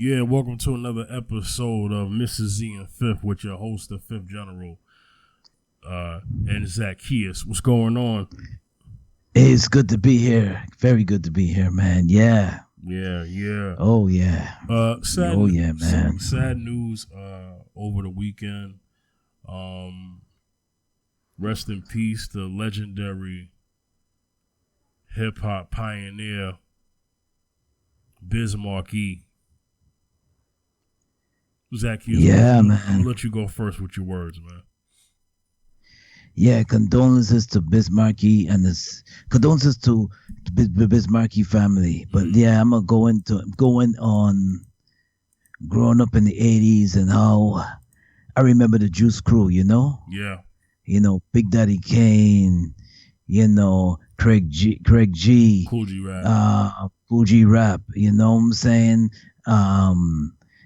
Yeah, welcome to another episode of Mrs. Z and Fifth with your host, the Fifth General, and Zacchaeus. What's going on? It's good to be here. Very good to be here, man. Yeah. Yeah. Oh, yeah. Sad, oh, yeah, man. Sad news over the weekend. Rest in peace, the legendary hip-hop pioneer, Biz Markie. Zacchaeus, yeah, I'm man. gonna let you go first with your words, man. Yeah, condolences to Biz Markie and condolences to the Biz Markie family. But yeah, I'm gonna going on growing up in the 80s and how I remember the Juice Crew, Yeah. Big Daddy Kane, Craig G, Cool G Rap, you know what I'm saying?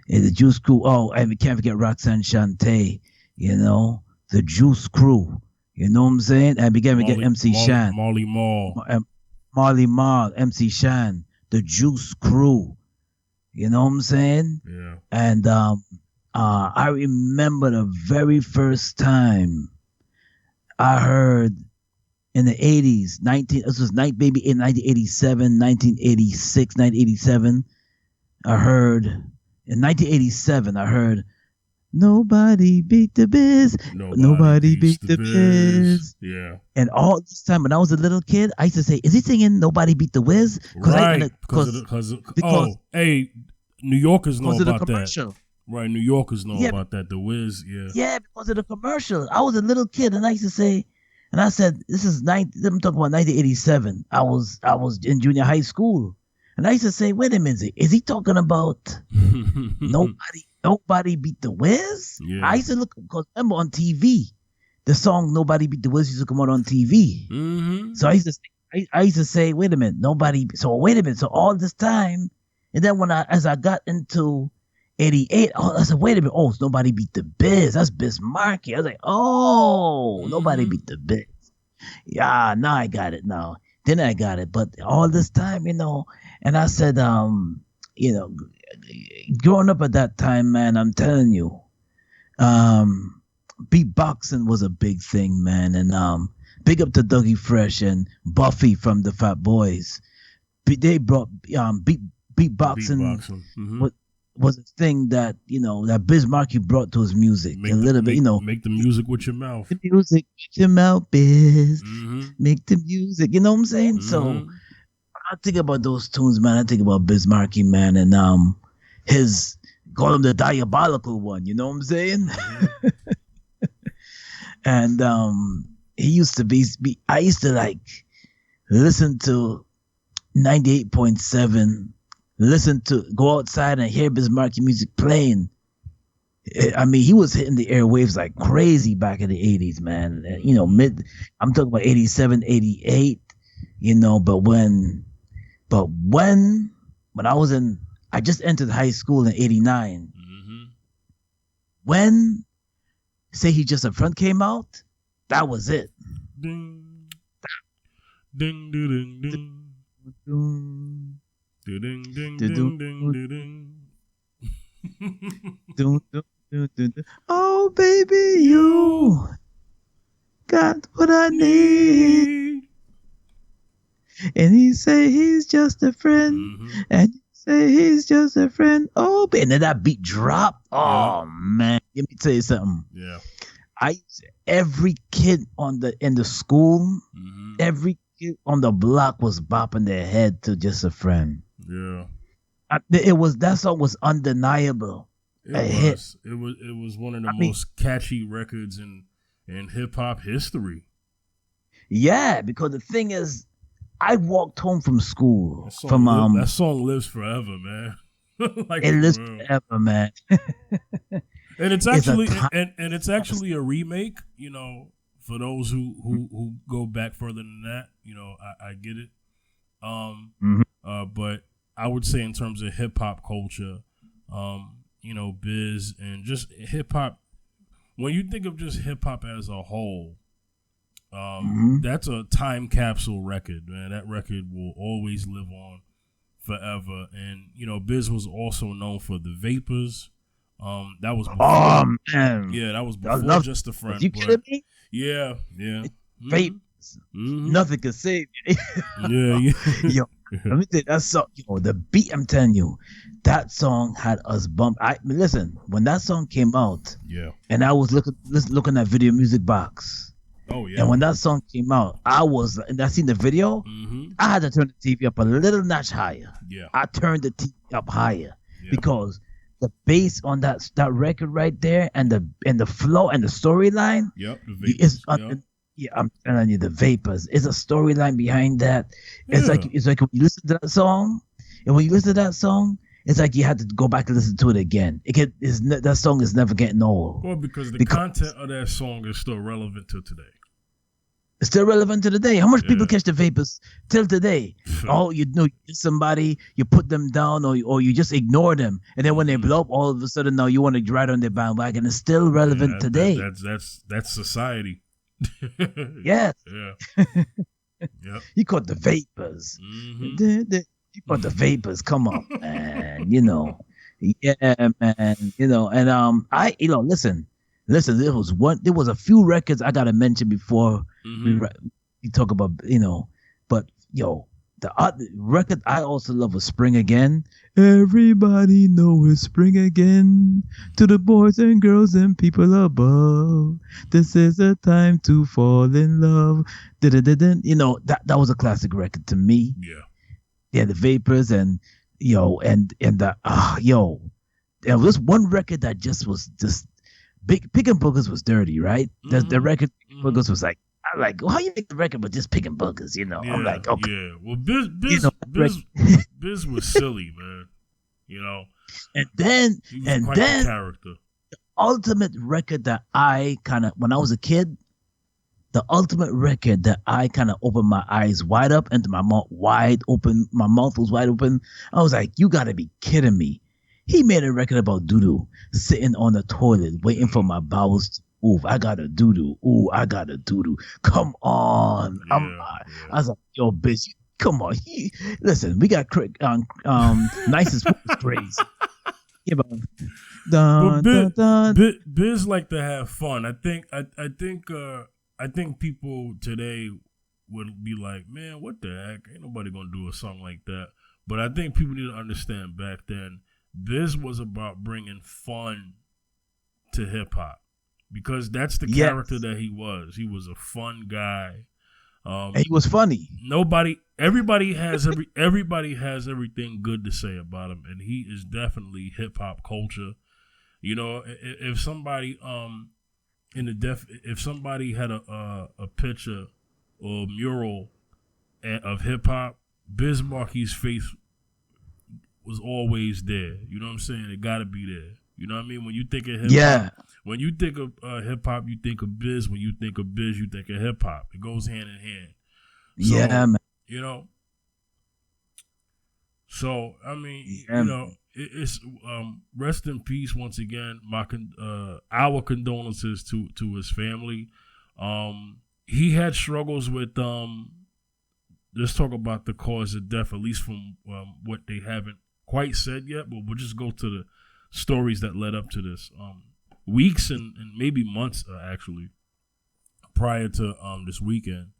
And the Juice Crew. Oh, and we can't forget Roxanne Shante, the Juice Crew. You know what I'm saying? And we can't forget MC Shan. Marley Marl, MC Shan, the Juice Crew. You know what I'm saying? Yeah. And I remember the very first time I heard in the 80s, this was maybe in 1987, 1986, 1987, in 1987, I heard Nobody Beat the Biz. Nobody beat the Biz. Yeah. And all this time when I was a little kid, I used to say, is he singing Nobody Beat the Wiz? Right. Because New Yorkers know about that. Right, New Yorkers know about that. The Wiz, yeah. Yeah, because of the commercial. I was a little kid and I used to say, and I said, I'm talking about 1987. I was in junior high school. And I used to say, wait a minute, is he talking about nobody beat the Wiz? Yeah. I used to look, because remember on TV, the song Nobody Beat the Wiz used to come out on TV. Mm-hmm. So I used to say, wait a minute, so all this time, and then as I got into 88, I said, wait a minute, it's Nobody Beat the Biz. That's Biz Markie. I was like, Nobody Beat the Biz. Yeah, now I got it now. Then I got it. But all this time, and I said, growing up at that time, man, I'm telling you, beatboxing was a big thing, man. And big up to Dougie Fresh and Buffy from the Fat Boys. They brought beatboxing. Was a thing that that Biz Markie brought to his music. Make the music with your mouth. The music with your mouth, Biz. Mm-hmm. Make the music. You know what I'm saying? Mm-hmm. So when I think about those tunes, man, I think about Biz Markie, man, and his call him the diabolical one. You know what I'm saying? Mm-hmm. And he used to be. I used to listen to 98.7. Go outside and hear Biz Markie music playing. I mean, he was hitting the airwaves like crazy back in the 80s, man. I'm talking about 87, 88, but when I just entered high school in 89. Mm-hmm. When Say He Just a Friend came out, that was it. Ding. Ding, ding, ding, ding. Ding. Ding, ding, ding, ding, ding. Oh, baby, you got what I need. And he say he's just a friend. Mm-hmm. And you say he's just a friend. Oh, baby. And then that beat dropped. Oh, man. Let me tell you something. Yeah. Every kid in the school, mm-hmm. every kid on the block was bopping their head to Just a Friend. Yeah. That song was undeniable. It was one of the most catchy records in hip hop history. Yeah, because the thing is, I walked home from school that song lives forever, man. It lives forever, man. And it's actually it's actually a remake, for those who go back further than that, I get it. But I would say in terms of hip hop culture, Biz and just hip hop, when you think of just hip hop as a whole, that's a time capsule record, man. That record will always live on forever. And Biz was also known for the Vapors. That was before. Oh man, Yeah, that was I before love. Just a Friend. Are you kidding me? Yeah. Vape. Nothing can save you. Yeah. Yo, let me tell you that song. The beat. I'm telling you, that song had us bump. Listen, when that song came out, and I was looking at Video Music Box. Oh yeah. And when that song came out, and I seen the video. I had to turn the TV up a little notch higher. Yeah. I turned the TV up higher because the bass on that record right there, and the flow and the storyline. Yep. The Vapors. Yeah, I'm telling you, the Vapors. It's a storyline behind that. It's like when you listen to that song, and when you listen to that song, it's like you had to go back and listen to it again. That song is never getting old. Well, because the content of that song is still relevant to today. It's still relevant to today. How much people catch the Vapors till today? You somebody, you put them down, or you just ignore them, and then when they blow up, all of a sudden now you want to ride on their bandwagon. It's still relevant today. That's society. Yes. Yeah. Yep. You caught the Vapors. You caught the Vapors. Come on, man. Yeah, man. And I listen. There was a few records I gotta mention before we talk about but the record I also love was Spring Again. Everybody know it's spring again. To the boys and girls and people above, this is a time to fall in love. That was a classic record to me. Yeah, the Vapors and there was one record that just was just Pickin' Boogers was dirty, right? The record Pickin' Boogers was like, I'm like, how you make the record but just Pickin' Boogers, I'm like, okay. Yeah. Well, Biz was silly, man. And then quite the character. The ultimate record that I when I was a kid, the ultimate record that I kind of opened my eyes wide up and my mouth wide open. My mouth was wide open. I was like, you gotta be kidding me. He made a record about doo-doo, sitting on the toilet, waiting for my bowels to move. I got a doo-doo. Ooh, I got a doo-doo. Come on. I was like, yo, bitch, come on. Listen, we got nicest praise. Yeah, Biz like to have fun. I think people today would be like, man, what the heck? Ain't nobody gonna do a song like that. But I think people need to understand back then, Biz was about bringing fun to hip hop because that's the character that he was. He was a fun guy. And he was funny. Everybody has everything good to say about him, and he is definitely hip hop culture. If somebody if somebody had a picture or mural of hip hop, Biz Markie's face was always there. You know what I'm saying? It got to be there. You know what I mean? When you think of hip hop, when you think of hip hop, you think of Biz. When you think of Biz, you think of hip hop. It goes hand in hand. So, man. So I mean, it's rest in peace once again. Our condolences to his family. He had struggles with let's talk about the cause of death, at least from what they haven't quite said yet, but we'll just go to the stories that led up to this. Weeks and maybe months, actually, prior to this weekend,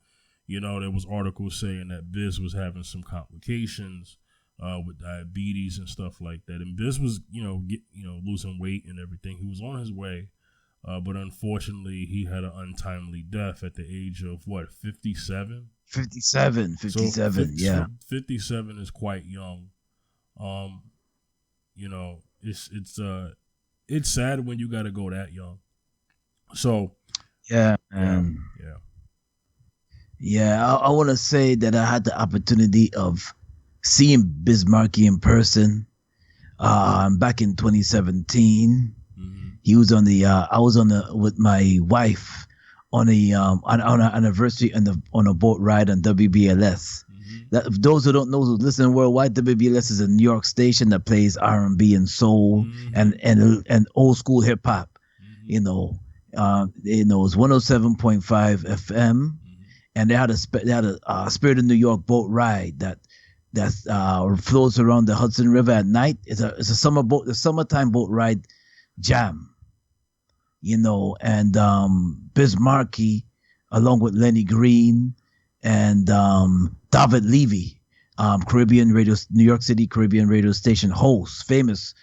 there was articles saying that Biz was having some complications with diabetes and stuff like that. And Biz was, losing weight and everything. He was on his way, but unfortunately, he had an untimely death at the age of, 57? 57, yeah. 57 is quite young. It's sad when you got to go that young. So, yeah. I want to say that I had the opportunity of seeing Biz Markie in person back in 2017. Mm-hmm. He was on I was with my wife on an anniversary on a boat ride on WBLS. That, those who don't know, who listen worldwide, WBLS is a New York station that plays R&B and soul and old school hip hop. It was 107.5 FM, and they had a Spirit of New York boat ride that that's floats around the Hudson River at night. It's a summer boat, the summertime boat ride jam, and Biz Markie, along with Lenny Green and David Levy, Caribbean radio, New York City Caribbean radio station host, famous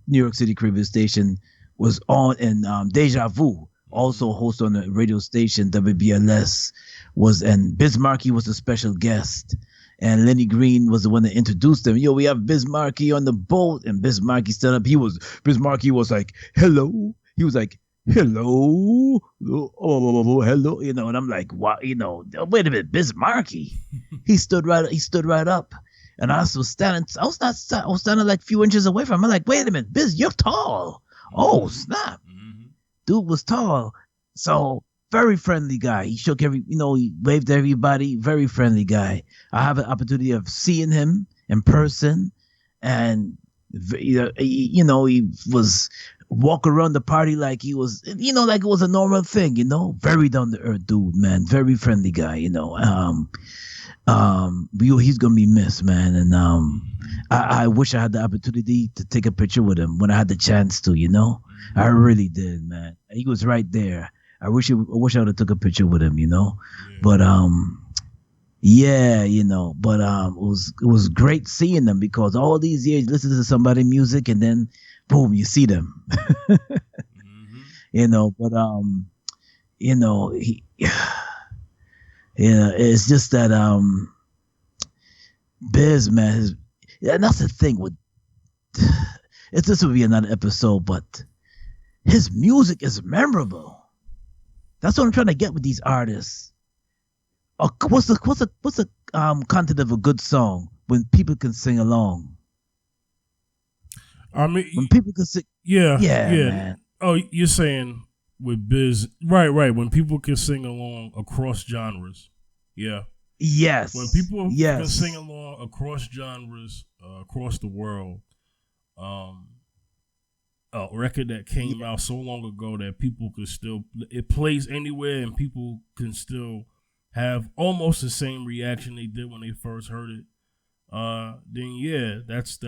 New York City Caribbean station, was on, and Deja Vu, also host on the radio station WBLS, and Biz Markie was a special guest. And Lenny Green was the one that introduced them. We have Biz Markie on the boat, and Biz Markie stood up. Biz Markie was like, hello. He was like, hello, oh, hello, and I'm like, what, wait a minute, Biz Markie. He stood right up, and I was standing like a few inches away from him. I'm like, wait a minute, Biz, you're tall. Oh, snap. Dude was tall. So very friendly guy. He shook he waved to everybody. Very friendly guy. I have an opportunity of seeing him in person, and he was walk around the party like he was, like it was a normal thing, very down to earth dude, man. Very friendly guy, he's gonna be missed, man. And I wish I had the opportunity to take a picture with him when I had the chance to, I really did, man. He was right there. I wish I would have took a picture with him, but it was great seeing them, because all these years you listen to somebody's music and then boom, you see them. It's just that Biz, man, and that's the thing with this will be another episode, but his music is memorable. That's what I'm trying to get with these artists. What's the content of a good song when people can sing along? I mean, when people can sing, yeah, man. Oh, you're saying with Biz, right? When people can sing along across genres, yeah. Yes. When people can sing along across genres, across the world, a record that came out so long ago that people could still, it plays anywhere and people can still have almost the same reaction they did when they first heard it. Then yeah, that's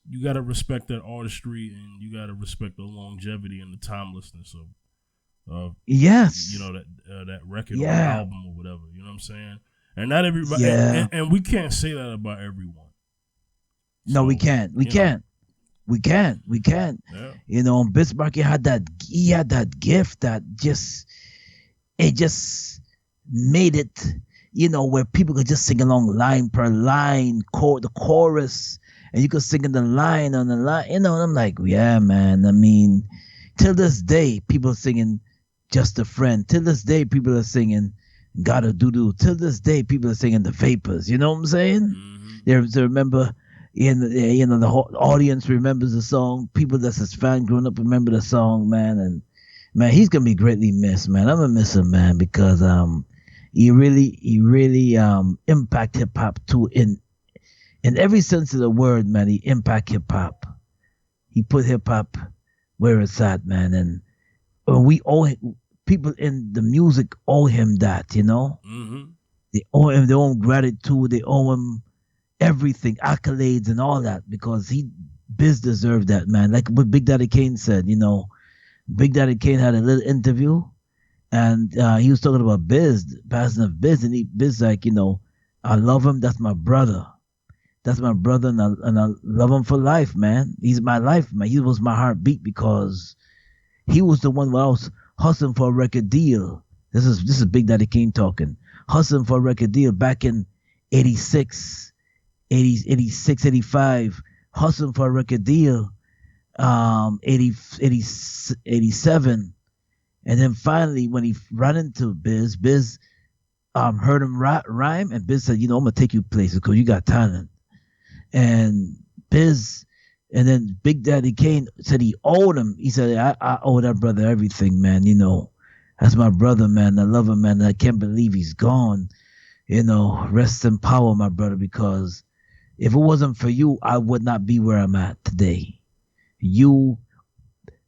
you got to respect that artistry, and you got to respect the longevity and the timelessness of yes, that record or album or whatever. You know what I'm saying? And not everybody, and we can't say that about everyone. No, we can't. We can't. Yeah. Biz Markie had that gift that just made it, where people could just sing along line per line, the chorus, and you could sing in the line on the line, and I'm like, yeah, man. I mean, till this day, people are singing Just a Friend. Till this day, people are singing Gotta Doo-Doo. Till this day, people are singing The Vapors. You know what I'm saying? Mm-hmm. They remember, the whole audience remembers the song. People that's his fan growing up remember the song, man. And man, he's gonna be greatly missed, man. I'm gonna miss him, man, because he really impact hip hop too, in every sense of the word, man. He impact hip hop. He put hip hop where it's at, man. And we owe people in the music owe him that, Mm-hmm. They owe him their own gratitude. They owe him everything, accolades and all that, because Biz deserved that, man. Like what Big Daddy Kane said, Big Daddy Kane had a little interview, and he was talking about Biz, passing of Biz, and Biz like, I love him. That's my brother. That's my brother, and I love him for life, man. He's my life, man. He was my heartbeat, because he was the one where I was hustling for a record deal. This is Big Daddy Kane talking. Hustling for a record deal back in 86, 85, hustling for a record deal, 87. And then finally, when he ran into Biz heard him rhyme, and Biz said, I'm going to take you places because you got talent. And then Big Daddy Kane said he owed him. He said, I owe that brother everything, man. That's my brother, man. I love him, man. I can't believe he's gone. Rest in power, my brother, because if it wasn't for you, I would not be where I'm at today. You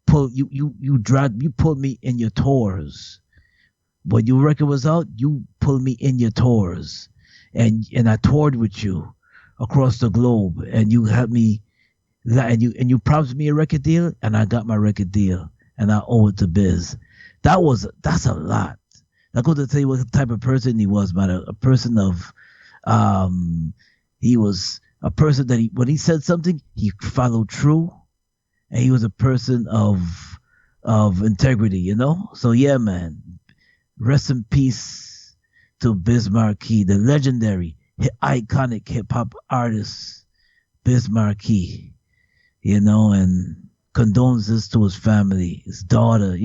pulled me in your tours. When your record was out, you pulled me in your tours. and I toured with you across the globe, and you helped me, and you promised me a record deal, and I got my record deal, and I owe it to Biz. That's a lot. That goes to tell you what type of person he was, man. A person of, he was a person that when he said something, he followed through, and he was a person of integrity, So yeah, man. Rest in peace to Biz Markie, the legendary, iconic hip hop artist, Biz Markie, and condolences to his family, his daughter,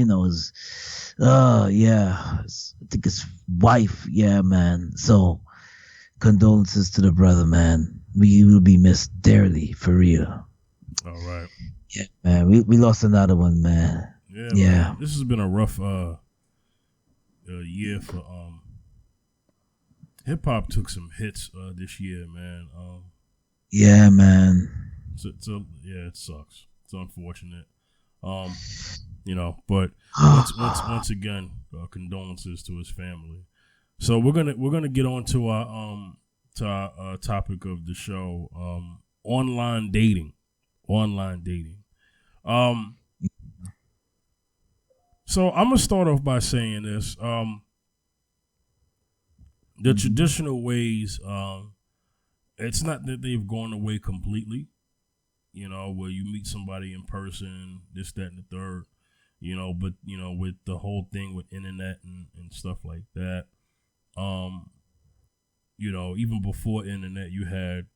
I think his wife, yeah, man. So condolences to the brother, man. We will be missed dearly, for real. All right. Yeah, man. We lost another one, man. Yeah. Man. This has been a rough year for hip hop. Took some hits this year, man. Yeah, man. So it sucks. It's unfortunate. But once again, condolences to his family. So we're gonna get on to our topic of the show, online dating. So I'm gonna start off by saying this. The traditional ways, it's not that they've gone away completely. Where you meet somebody in person, this, that, and the third. But with the whole thing with internet and stuff like that. Even before internet, you had,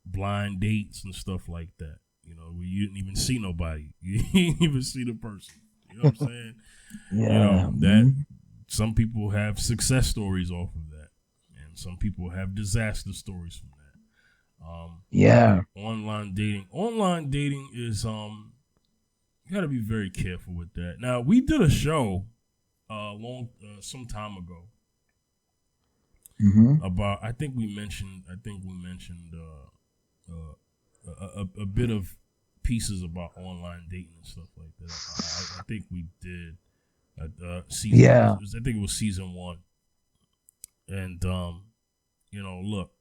blind dates and stuff like that. Where you didn't even see nobody. You didn't even see the person. You know what I'm saying? Yeah. That some people have success stories off of that. And some people have disaster stories from that. Yeah. Online dating is, you got to be very careful with that. Now, we did a show some time ago about, I think we mentioned a bit of pieces about online dating and stuff like that. I think we did season. Yeah. I think it was season 1. And look,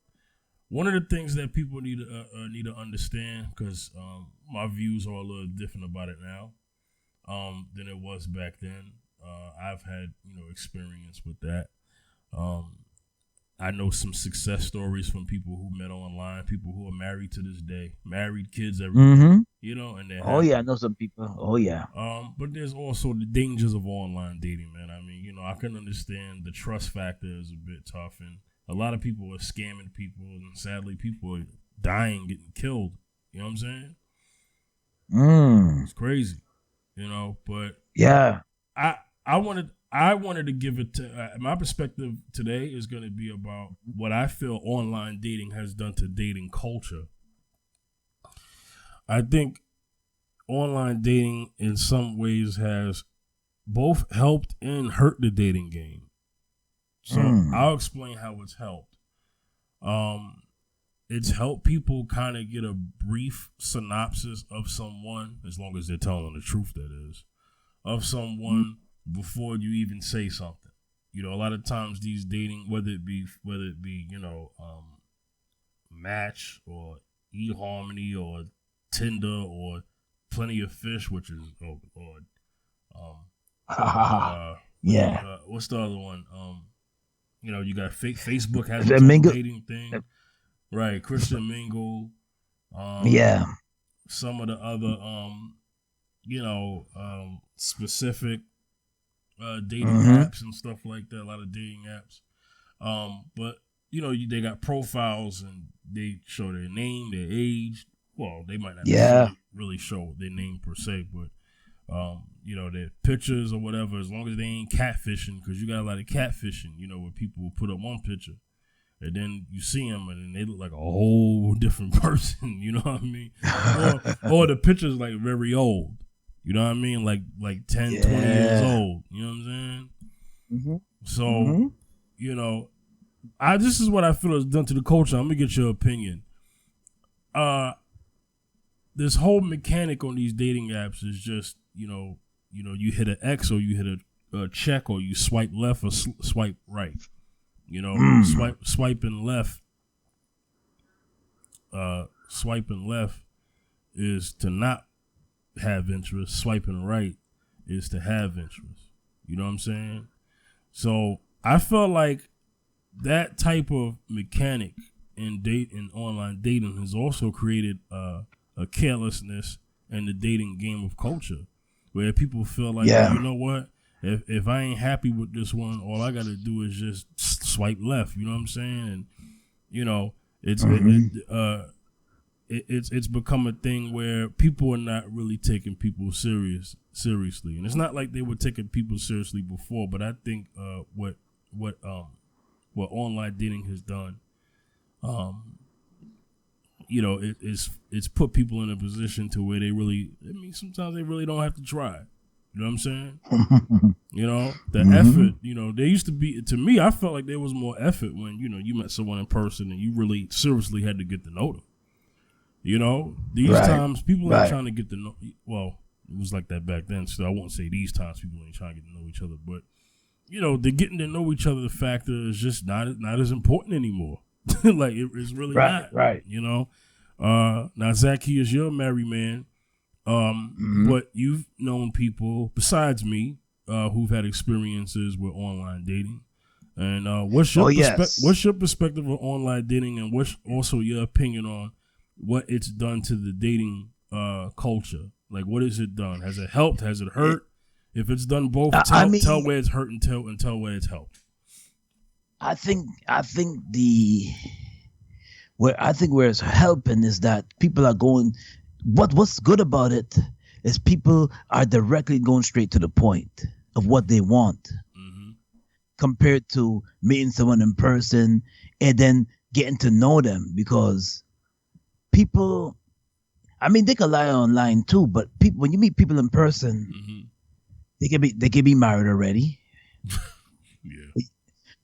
one of the things that people need to understand, because my views are a little different about it now than it was back then. I've had experience with that. I know some success stories from people who met online, people who are married to this day, married, kids, everything. And they're happy. Yeah, I know some people. Oh yeah. But there's also the dangers of online dating, man. I mean, I can understand the trust factor is a bit tough, and a lot of people are scamming people, and sadly, people are dying, getting killed. You know what I'm saying? It's crazy, But yeah, I wanted to give it to my perspective today is going to be about what I feel online dating has done to dating culture. I think online dating in some ways has both helped and hurt the dating game. So I'll explain how it's helped. It's helped people kind of get a brief synopsis of someone, as long as they're telling the truth, that is, of someone before you even say something. A lot of times these dating, whether it be Match or eHarmony or Tinder or Plenty of Fish, which is yeah. What's the other one? You got Facebook has its own dating thing, right? Christian Mingle. Yeah. Some of the other specific dating apps and stuff like that. A lot of dating apps. But they got profiles and they show their name, their age. Well, they might not really show their name per se, but their pictures or whatever, as long as they ain't catfishing, because you got a lot of catfishing, where people will put up one picture and then you see them and then they look like a whole different person, you know what I mean? or the picture's like very old, you know what I mean? Like 10, 20 years old, you know what I'm saying? So, this is what I feel is done to the culture. I'm going to get your opinion. This whole mechanic on these dating apps is just, you hit an X or you hit a check or you swipe left or swipe right. You know, swiping left. Swiping left is to not have interest. Swiping right is to have interest. You know what I'm saying? So I felt like that type of mechanic in online dating has also created a carelessness in the dating game of culture, where people feel like, you know what, if I ain't happy with this one, all I got to do is just swipe left. You know what I'm saying? And you know, it's become a thing where people are not really taking people seriously, and it's not like they were taking people seriously before. But I think what online dating has done, you know, it's put people in a position to where they really, I mean, sometimes they really don't have to try. You know what I'm saying? You know, the effort, you know, there used to be, to me, I felt like there was more effort when, you know, you met someone in person and you really seriously had to get to know them. You know, these times people ain't trying to get to know, well, it was like that back then, so I won't say these times people ain't trying to get to know each other, but, you know, the getting to know each other factor is just not as important anymore. Like, it's really not. Right. You know? Now, Zacchaeus, you're a married man. But you've known people besides me who've had experiences with online dating, and what's your perspective of online dating, and what's also your opinion on what it's done to the dating culture? Like, what has it done? Has it helped? Has it hurt? If it's done both, tell where it's hurt and tell where it's helped. I think where it's helping is that people are going. What's good about it is people are directly going straight to the point of what they want, compared to meeting someone in person and then getting to know them. Because people, I mean, they can lie online too, but people, when you meet people in person, they can be married already. Yeah.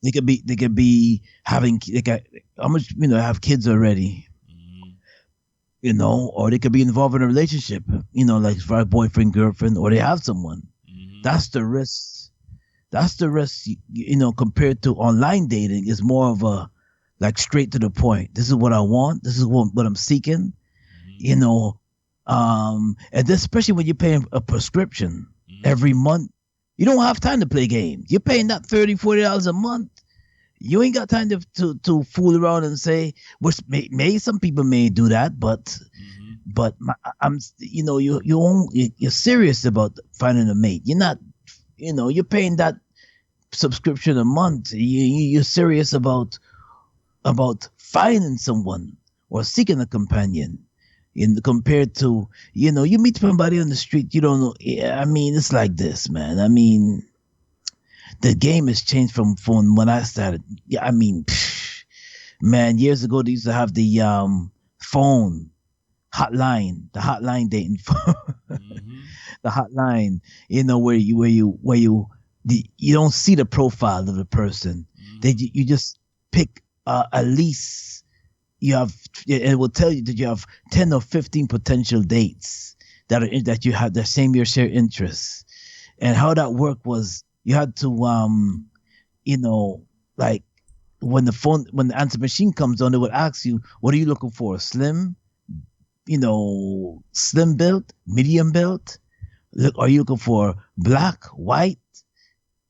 They could be having, have kids already. You know, or they could be involved in a relationship, you know, like for a boyfriend, girlfriend, or they have someone. That's the risk. You know, compared to online dating, is more of a, like, straight to the point. This is what I want. This is what I'm seeking. You know, and especially when you're paying a prescription every month, you don't have time to play games. You're paying that $30-$40 a month. You ain't got time to fool around and say, which may some people may do that, but I'm, you know, you're serious about finding a mate. You're not, you know, you're paying that subscription a month. You're serious about finding someone or seeking a companion. Compared to, you know, you meet somebody on the street, you don't know. I mean, it's like this, man. I mean, the game has changed from when I started. Yeah, I mean, man, years ago they used to have the phone hotline, the hotline dating phone, the hotline. You know, where you don't see the profile of the person. You just pick at least it will tell you that you have 10 or 15 potential dates that you have the same your share interests, and how that worked was. You had to, you know, like when the answer machine comes on, it would ask you, what are you looking for? Slim, you know, slim build, medium build? Are you looking for black, white,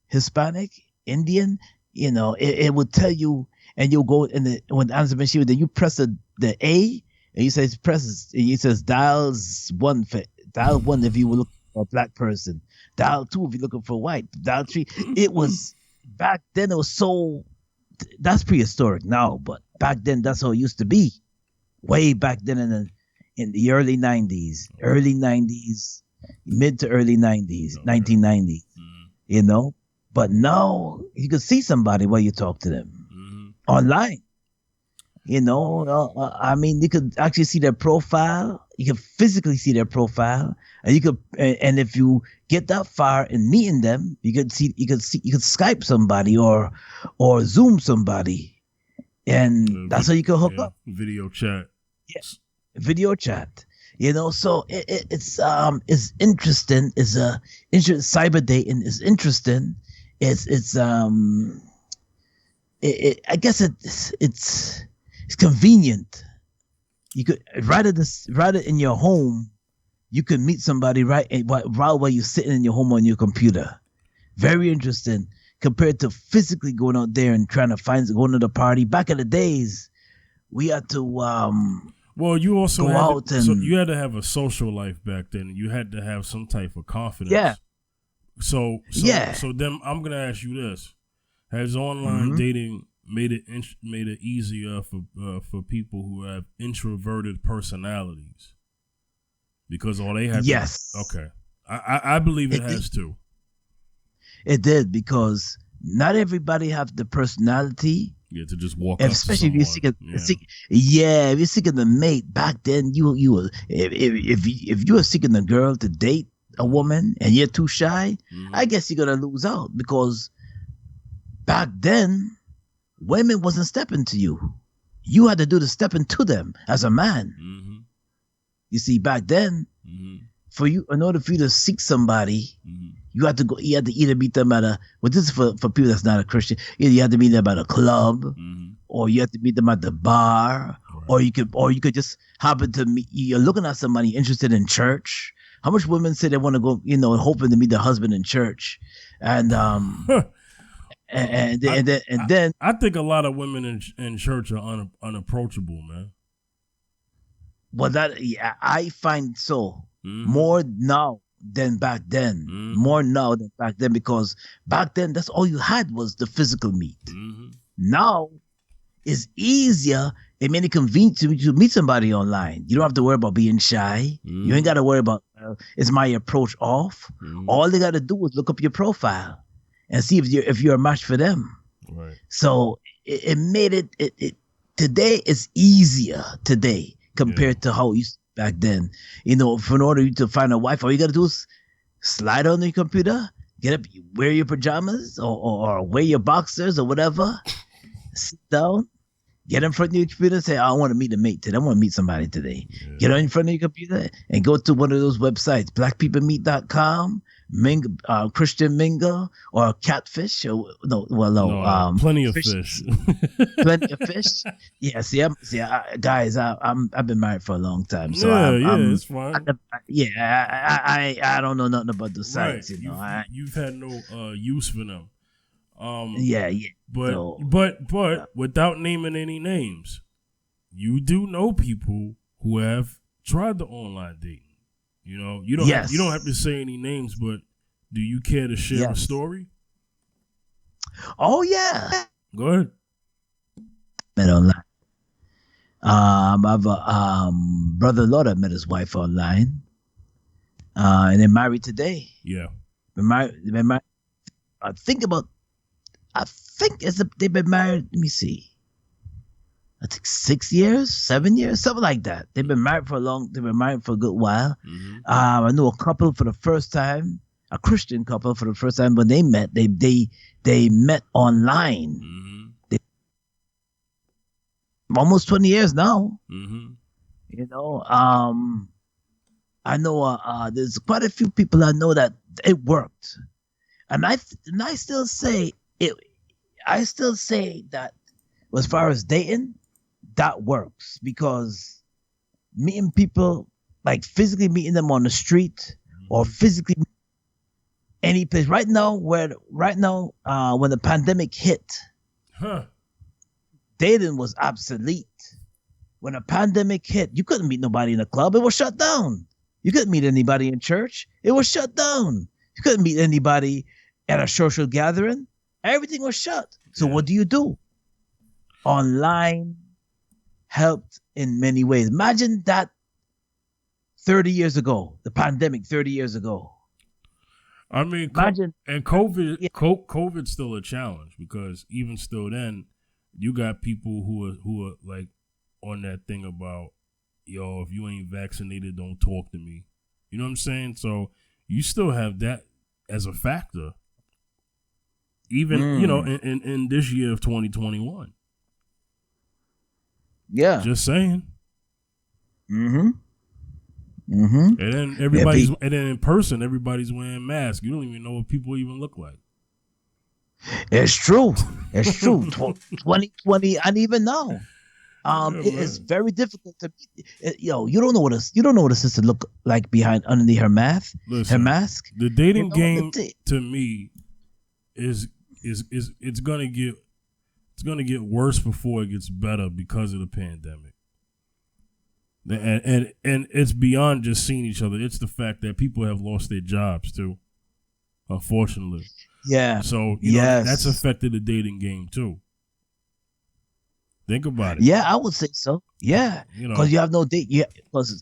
Hispanic, Indian? You know, it would tell you, and you'll go when the answer machine, then you press the A, and you say dial 1 if you were looking for a black person. Dial 2 if you're looking for white. Dial 3. It was back then. It was so. That's prehistoric now, but back then that's how it used to be. Way back then in the early 90s, mid to early 90s, 1990s. You know, but now you can see somebody while you talk to them online. You know, I mean, you could actually see their profile. You can physically see their profile, and you could, and if you get that far in meeting them, you could Skype somebody or Zoom somebody, and that's how you can hook up. Video chat. Yes, video chat. You know, so it's interesting. It's cyber dating is interesting. It's I guess it's convenient. You could rather in your home, you could meet somebody right while you're sitting in your home on your computer. Very interesting compared to physically going out there and trying to going to the party. Back in the days, we had to well, you also go out and you had to have a social life back then. You had to have some type of confidence. Yeah. So then I'm gonna ask you this: has online dating made it easier for people who have introverted personalities? Because all they have yes, okay, I believe it has too. It did, because not everybody have the personality. Yeah, to just walk especially up to someone. If you're seeking a mate. Back then, you were if you were seeking a girl to date a woman and you're too shy, I guess you're gonna lose out, because back then women wasn't stepping to you. You had to do the stepping to them as a man. You see, back then, in order for you to seek somebody, you had to either meet them at a, well, this is for people that's not a Christian. Either you had to meet them at a club, or you had to meet them at the bar, or you could just happen to meet. You're looking at somebody interested in church. How much women say they want to go, hoping to meet their husband in church, and then I think a lot of women in church are unapproachable, man. Well, I find so more now than back then. More now than back then, because back then that's all you had was the physical meet. Now it's easier and many convenient to meet somebody online. You don't have to worry about being shy. You ain't got to worry about is my approach off. All they got to do is look up your profile and see if you're a match for them. Right. So it made it today is easier today compared to how it used back then. In order to find a wife, all you got to do is slide on your computer, get up, wear your pajamas or wear your boxers or whatever, sit down, get in front of your computer and say, I want to meet a mate today. I want to meet somebody today. Yeah. Get on in front of your computer and go to one of those websites, blackpeoplemeet.com, Christian Mingle, or Catfish, or plenty of fish. Plenty of fish. Yeah, guys, I've been married for a long time, so it's fine. I don't know nothing about the sites. Right. You've had no use for them. But without naming any names, you do know people who have tried the online dating. You don't have to say any names, but do you care to share a story? Oh yeah. Go ahead. Met online. I have a brother-in-law that met his wife online. And they're married today. Yeah. They've been married. They've been married, let me see. I think 6 years, 7 years, something like that. They've been married for a good while. I knew a couple for the first time, a Christian couple for the first time. When they met, they met online. Almost 20 years now. I know there's quite a few people I know that it worked, and I still say it. I still say that as far as dating, that works, because meeting people, like physically meeting them on the street or physically any place. Right now, when the pandemic hit, dating was obsolete. When the pandemic hit, you couldn't meet nobody in a club. It was shut down. You couldn't meet anybody in church. It was shut down. You couldn't meet anybody at a social gathering. Everything was shut. So what do? Online helped in many ways. Imagine that 30 years ago, the pandemic 30 years ago. I mean, COVID's still a challenge, because even still then, you got people who are like on that thing about, yo, if you ain't vaccinated, don't talk to me. You know what I'm saying? So you still have that as a factor. Even, in this year of 2021. Yeah. Just saying. And then and then in person, everybody's wearing masks. You don't even know what people even look like. It's true. It's true. 2020, and even now. Yeah, It is man. very difficult to, you don't know what you don't know what a sister look like behind underneath her Listen, mask. the You dating know, game to me is it's gonna get worse before it gets better because of the pandemic. And it's beyond just seeing each other. It's the fact that people have lost their jobs too, unfortunately. yeah, So that's yes, affected the dating game too. Think about it. yeah, I would say so. Yeah, You because know. you have no date. Yeah, because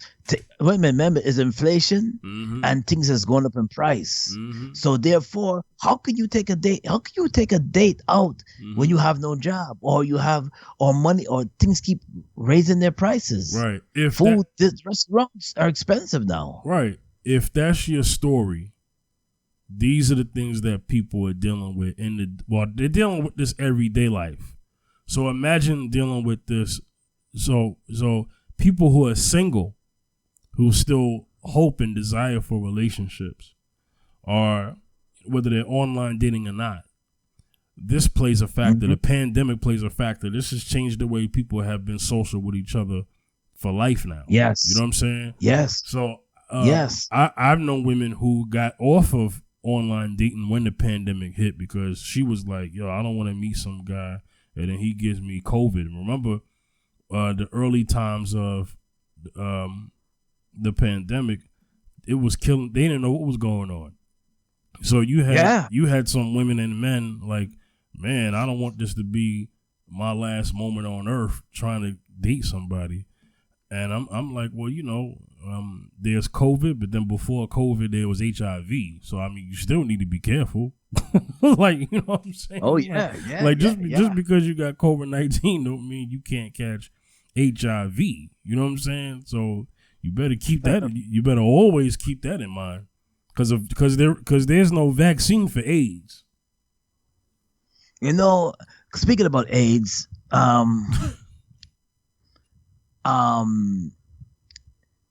women, remember, is inflation Mm-hmm. and things has gone up in price. Mm-hmm. So therefore, how can you take a date? How can you take a date out when Mm-hmm. you have no job or you have or money or things keep raising their prices? Right. If that Food, the restaurants are expensive now. right. If that's your story, these are the things that people are dealing with they're dealing with this everyday life. So imagine dealing with this. So people who are single, who still hope and desire for relationships, or whether they're online dating or not, this plays a factor. Hmm. The pandemic plays a factor. This has changed the way people have been social with each other for life now. You know Yes, what I'm saying? yes, So yes. I've known women who got off of online dating when the pandemic hit because she was like, yo, I don't want to meet some guy and then he gives me COVID. Remember the early times of the pandemic, it was killing. They didn't know what was going on. So Yeah. you had some women and men like, man, I don't want this to be my last moment on earth trying to date somebody. And I'm like, well, there's COVID, but then before COVID there was HIV. So I mean, you still need to be careful. Like, you know what I'm saying? Oh Like, yeah, yeah, like yeah, just yeah. because you got COVID-19 don't mean you can't catch HIV. You know what I'm saying? So you better keep that. You better always keep that in mind, because there's no vaccine for AIDS. You know, speaking about AIDS, um,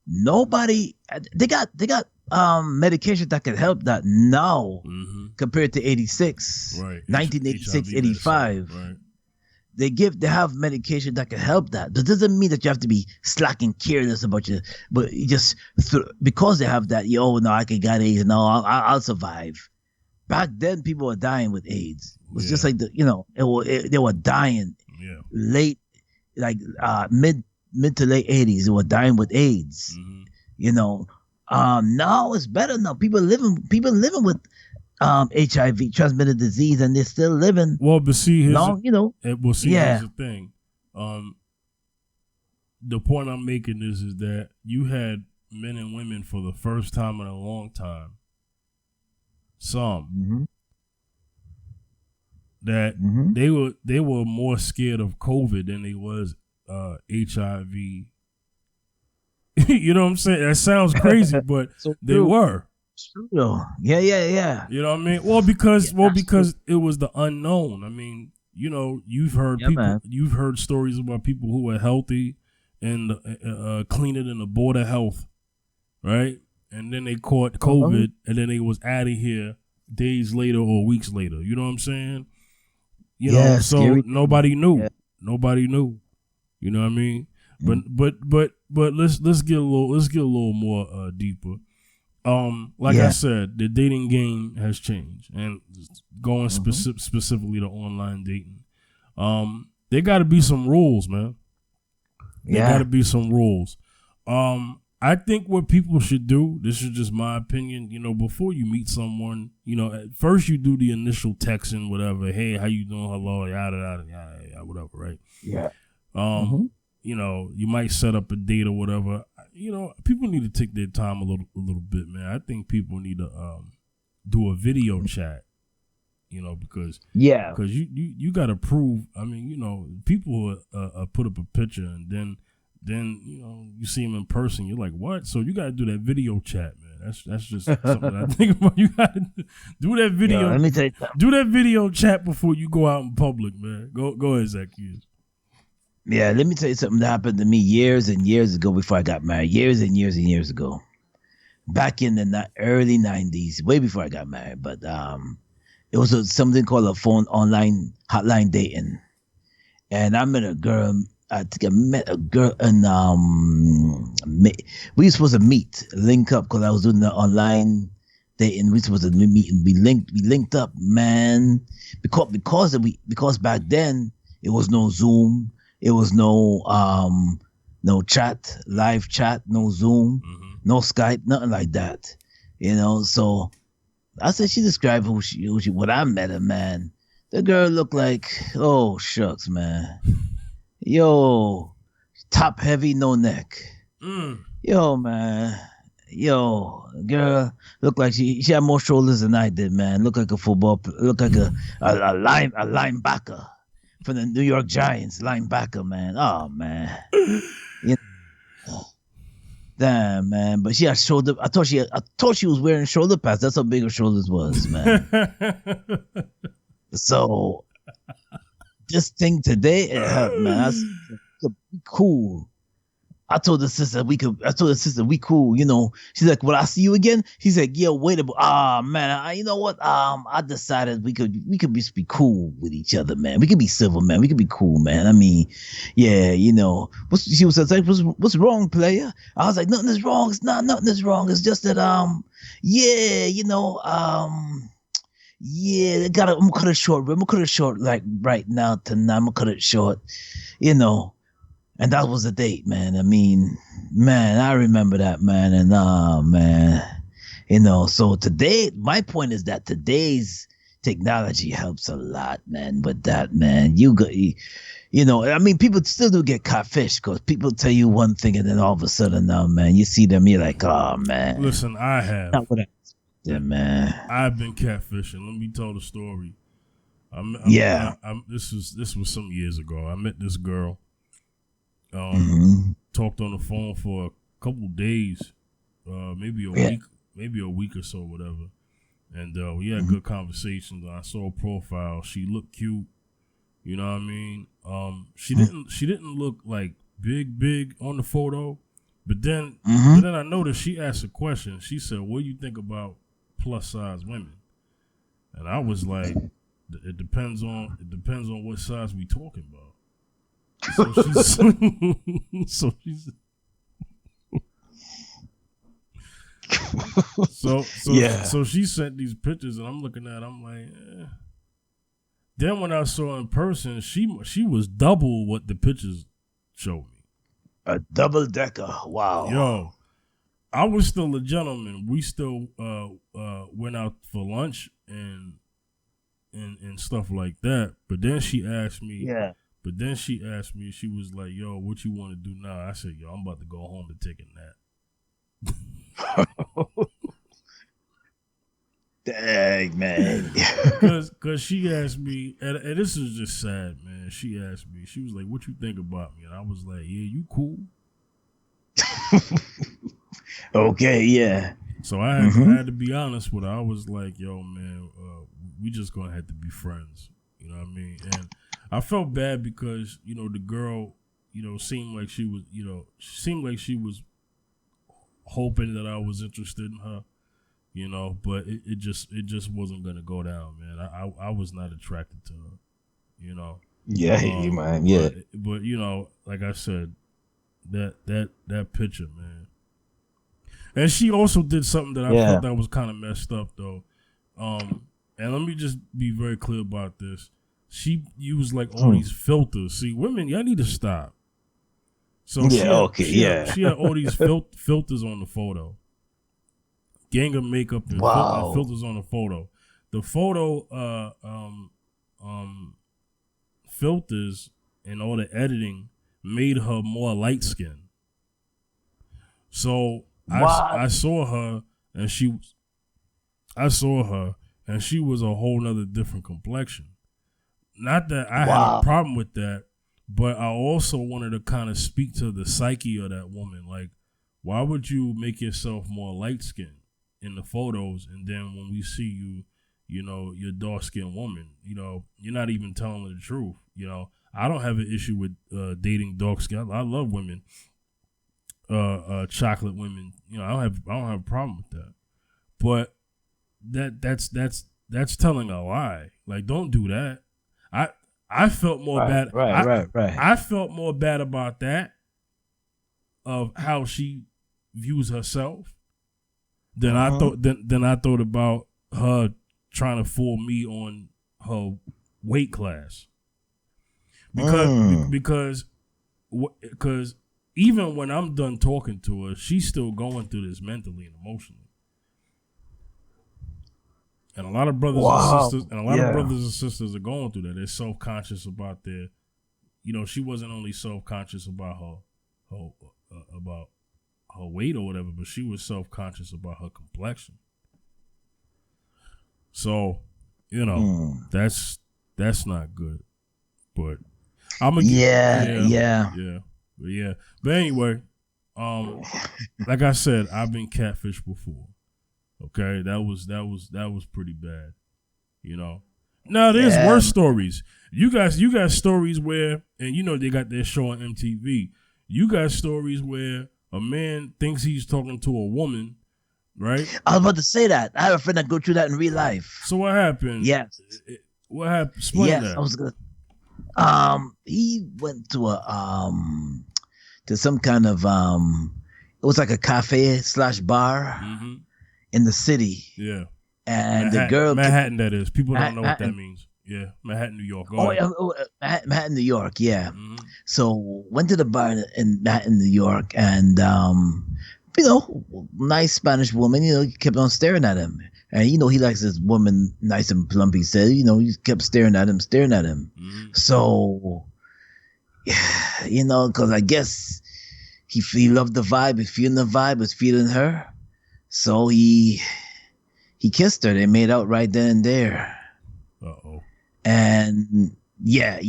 nobody they got medication that can help that now Mm-hmm. compared to 86, Right. HIV 1986, medicine. 85. Right. They have medication that can help that. That doesn't mean that you have to be slack and careless about your, but you just because they have that, no, I can get AIDS, no, I'll survive. Back then, people were dying with AIDS. It was just Yeah. like they were dying Yeah. late, like mid to late 80s. They were dying with AIDS. Mm-hmm. You know, now it's better now. People living with HIV transmitted disease, and they're still living Well, but see, long. here's Yeah. the thing. The point I'm making is that you had men and women for the first time in a long time. Some Hmm. that Hmm. they were more scared of COVID than they was HIV. You know what I'm saying? That sounds crazy, but So they true. were. It's true though. Yeah, yeah, yeah. You know what I mean? Well, Yeah, that's true. because it was the unknown. I mean, Yeah, man. you've heard stories about people who were healthy and cleaner than the board of health, right? And then they caught Uh-huh. COVID, and then they was out of here days later or weeks later. You know what I'm saying? Yeah, So scary thing. nobody Yeah. knew. Nobody knew. You know what I mean? But Mm. let's get a little more deeper. Like I Yeah. said, the dating game has changed, and going Hmm. specifically to online dating, there got to be some rules, man. There got to Yeah. be some rules. I think what people should do, this is just my opinion, before you meet someone, at first you do the initial texting, whatever. Hey, how you doing? Hello, yada yada yada, yada whatever, right? Yeah. Um, Hmm. you might set up a date or whatever. People need to take their time a little bit, man. I think people need to do a video chat, because Yeah. you got to prove. I mean, people put up a picture and then you see them in person. You're like, what? So you got to do that video chat, man. That's just something that I think about. You got to do that Yo, video. let me tell you something. Do that video chat before you go out in public, man. Go ahead, Zacchaeus. Yeah, let me tell you something that happened to me years and years ago before I got married. Years and years and years ago. Back in the early 90s, way before I got married. But it was something called a phone online hotline dating, and I met a girl. I think I met a girl, and we were supposed to meet, link up, because I was doing the online dating. We were supposed to meet and we linked up, man. Because back then it was no Zoom, it was no chat, live chat, no Zoom, no Skype, nothing like that. So I said she described who she when I met her, man. The girl looked like, oh shucks, man. Yo, top heavy, no neck. Yo, man. Yo, girl, looked like she had more shoulders than I did, man. Looked like a looked like a linebacker from the New York Giants, linebacker, man. Oh man. Damn, man. But she had shoulder. I thought she was wearing shoulder pads. That's how big her shoulders was, man. So this thing today, it hurt, man. I said, cool. I told the sister we cool. She's like, "Will I see you again?" She's like, "Yeah, wait a minute." Man, you know what? I decided we could just be cool with each other, man. We could be civil, man. We could be cool, man. I mean, yeah, she was like, "What's wrong, player?" I was like, "Nothing is wrong. Nothing is wrong. It's just that yeah, yeah, I'm gonna cut it short. I'm gonna cut it short, like right now tonight. I'm gonna cut it short, And that was the date, man. I mean, man, I remember that, man. And man, so today, my point is that today's technology helps a lot, man. With that, man, I mean, people still do get catfish because people tell you one thing and then all of a sudden, now, man, you see them, you're like, oh man. Listen, I have. Not what I expected, man. I've been catfishing. Let me tell the story. This was some years ago. I met this girl. Talked on the phone for a couple days, maybe a week or so, whatever. And we had good conversations. I saw a profile. She looked cute. You know what I mean? She didn't look like big on the photo, but then I noticed she asked a question. She said, "What do you think about plus size women?" And I was like, "It depends on what size we talking about." So she sent these pictures and I'm looking at it, I'm like, eh. Then when I saw her in person, she was double what the pictures showed me. A double decker. Wow. Yo, I was still a gentleman. We still went out for lunch and stuff like that. But then she asked me, she was like, "Yo, what you want to do now?" I said, "Yo, I'm about to go home and take a nap." Dang, man. Cause she asked me, and this is just sad, man. She asked me, she was like, "What you think about me?" And I was like, "Yeah, you cool." Okay, yeah. So I had to be honest with her. I was like, "Yo, man, we just gonna have to be friends." You know what I mean? And I felt bad because, the girl, seemed like she was hoping that I was interested in her, but it just wasn't gonna go down, man. I was not attracted to her, Yeah, man. Yeah. But like I said, that picture, man. And she also did something that I thought that was kind of messed up, though. And let me just be very clear about this. She used like all these filters. See, women, y'all need to stop. So she had all these filters on the photo. Gang of makeup and filters on the photo. The photo filters and all the editing made her more light skinned. So I saw her and she was a whole nother different complexion. Not that I had a problem with that, but I also wanted to kind of speak to the psyche of that woman. Like, why would you make yourself more light-skinned in the photos, and then when we see you, you're a dark-skinned woman, you're not even telling the truth. I don't have an issue with dating dark skin. I love women, chocolate women. I don't have a problem with that. But that's that's telling a lie. Like, don't do that. I felt more bad. Right. I felt more bad about that, of how she views herself, than I thought about her trying to fool me on her weight class. Because even when I'm done talking to her, she's still going through this mentally and emotionally. And a lot of brothers and sisters are going through that. They're self-conscious about their, she wasn't only self-conscious about her weight or whatever, but she was self-conscious about her complexion. So, that's not good. But I'm gonna yeah. But anyway, like I said, I've been catfished before. Okay, that was pretty bad. Now there's worse stories. You got stories where, and they got their show on MTV. You got stories where a man thinks he's talking to a woman, right? I was about to say that. I have a friend that go through that in real life. So what happened? Yes. What happened? Explain that. I was gonna. He went to to some kind of it was like a cafe / bar in the city. Yeah. And the girl Manhattan, that is. People don't know what that means. Yeah, Manhattan, New York. Manhattan, New York. Yeah. So went to the bar in Manhattan, New York, and nice Spanish woman. Kept on staring at him, and he likes this woman, nice and plump. He said, he kept staring at him. So, because I guess he loved the vibe, he's feeling the vibe, was feeling her. So he kissed her. They made out right then and there. Uh-oh. And yeah.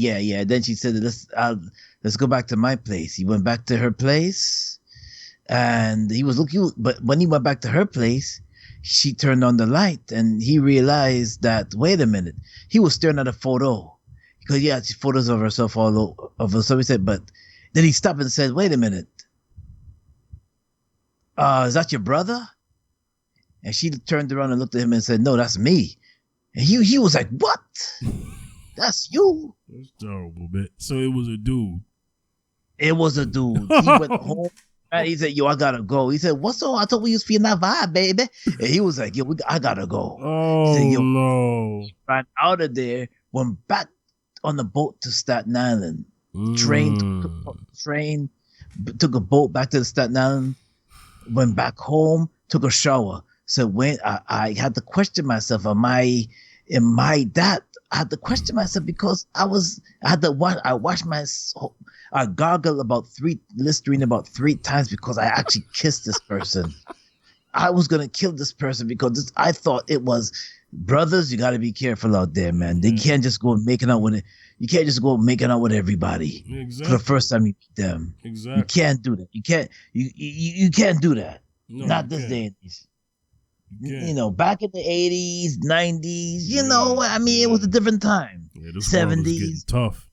Then she said, let's go back to my place. He went back to her place, and he was looking. But when he went back to her place, she turned on the light, and he realized that, wait a minute, he was staring at a photo, because he had photos of herself all over. So he said, but then he stopped and said, wait a minute, is that your brother? And she turned around and looked at him and said, no, that's me. And he was like, what? That's you? That's terrible, man. So it was a dude. It was a dude. He went home. And he said, yo, I gotta go. He said, what's up? I thought we was feeling that vibe, baby. And he was like, yo, I gotta go. Oh, said, no. Ran out of there, went back on the boat to Staten Island. Took a boat back to the Staten Island, went back home, took a shower. So when I had to question myself, am I that? I had to question myself because I gargled about Listerine about 3 times because I actually kissed this person. I was gonna kill this person because I thought it was brothers. You got to be careful out there, man. They can't just go making out with it. You can't just go making out with everybody for the first time you meet them. Exactly. You can't do that. You can't do that. No, not this day and age. Back in the 80s, 90s, I mean, it was a different time. Yeah, this 70s. Tough.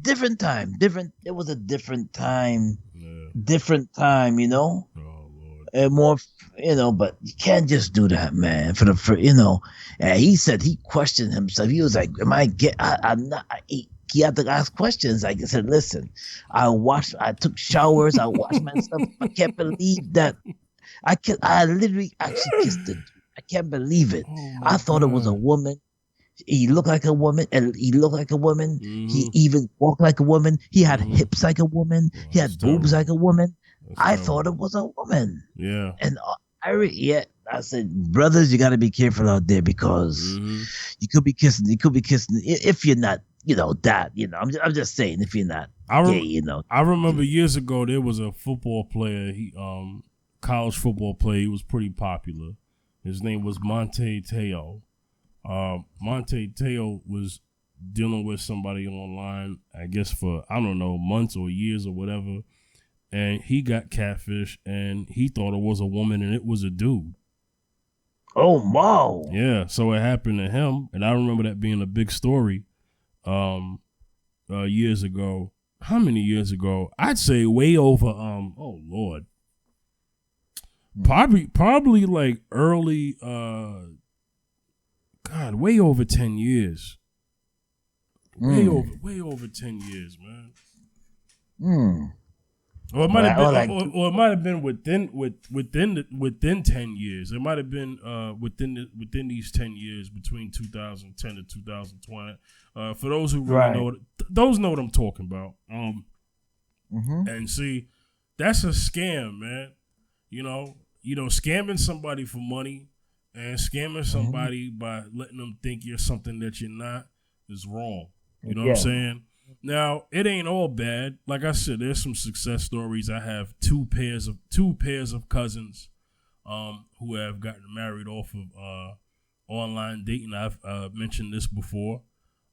Different time. It was a different time. Yeah. Different time, Oh, Lord. And more, but you can't just do that, man. And he said he questioned himself. He was like, I'm not, he had to ask questions. Like I said, listen, I took showers, I washed myself. I can't believe that. I literally actually kissed the dude. I can't believe it. Oh, I thought it was a woman. He looked like a woman, and he looked like a woman. Mm-hmm. He even walked like a woman. He had hips like a woman. He had boobs like a woman. I thought it was a woman. Yeah. And I said, brothers, you got to be careful out there because you could be kissing. If you're not, that. I'm just saying, if you're not gay, I remember years ago there was a football player. He college football player. He was pretty popular. His name was Monte Teo. Monte Teo was dealing with somebody online, I guess for, I don't know, months or years or whatever. And he got catfish and he thought it was a woman and it was a dude. Oh, wow. Yeah. So it happened to him. And I remember that being a big story, years ago. How many years ago? I'd say way over, oh Lord. Probably like early, God, way over 10 years. Way over 10 years, man. Or it might have been, or it might have been within 10 years. It might have been within these 10 years between 2010 and 2020. For those who really know, those know what I'm talking about. And see, that's a scam, man. You know, scamming somebody for money and scamming somebody by letting them think you're something that you're not is wrong. You know what I'm saying? Now, it ain't all bad. Like I said, there's some success stories. I have two pairs of cousins who have gotten married off of online dating. I've mentioned this before.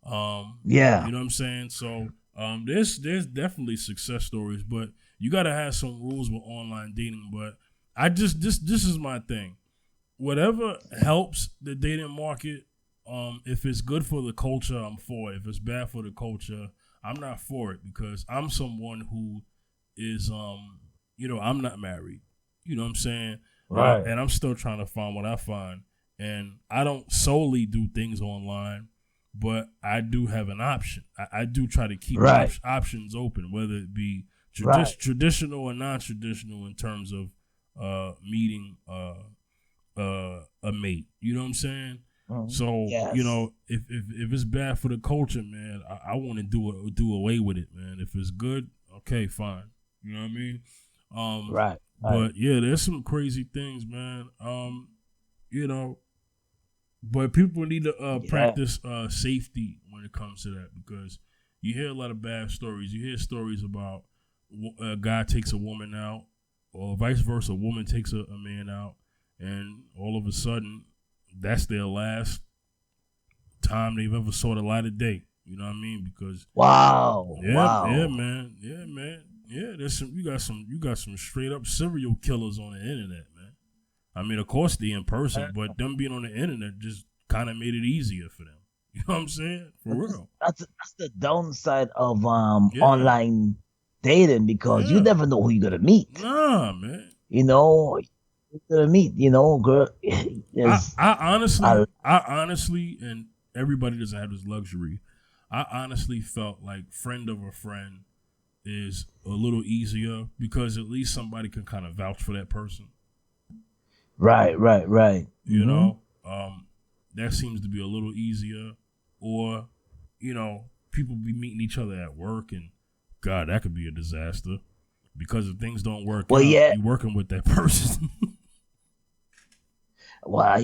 You know what I'm saying? So there's definitely success stories, but you got to have some rules with online dating. But this is my thing. Whatever helps the dating market, if it's good for the culture, I'm for it. If it's bad for the culture, I'm not for it, because I'm someone who is, I'm not married. You know what I'm saying? Right. And I'm still trying to find what I find. And I don't solely do things online, but I do have an option. I do try to keep options open, whether it be traditional or non-traditional in terms of meeting a mate. You know what I'm saying? So if it's bad for the culture, man, I want to do away with it, man. If it's good, okay, fine. You know what I mean? Right. But yeah, there's some crazy things, man. But people need to practice safety when it comes to that, because you hear a lot of bad stories. You hear stories about a guy takes a woman out, or vice versa, a woman takes a man out, and all of a sudden, that's their last time they've ever saw the light of day. You know what I mean? Because yeah, man. There's you got some straight up serial killers on the internet, man. I mean, of course they in person, but them being on the internet just kind of made it easier for them. You know what I'm saying? For real. That's the downside of online dating, because you never know who you're gonna meet. Nah, man. You know. To meet, girl. I honestly, and everybody doesn't have this luxury. I honestly felt like friend of a friend is a little easier, because at least somebody can kind of vouch for that person. Right. You know, that seems to be a little easier. Or, people be meeting each other at work, and God, that could be a disaster, because if things don't work out, you're working with that person. Well, I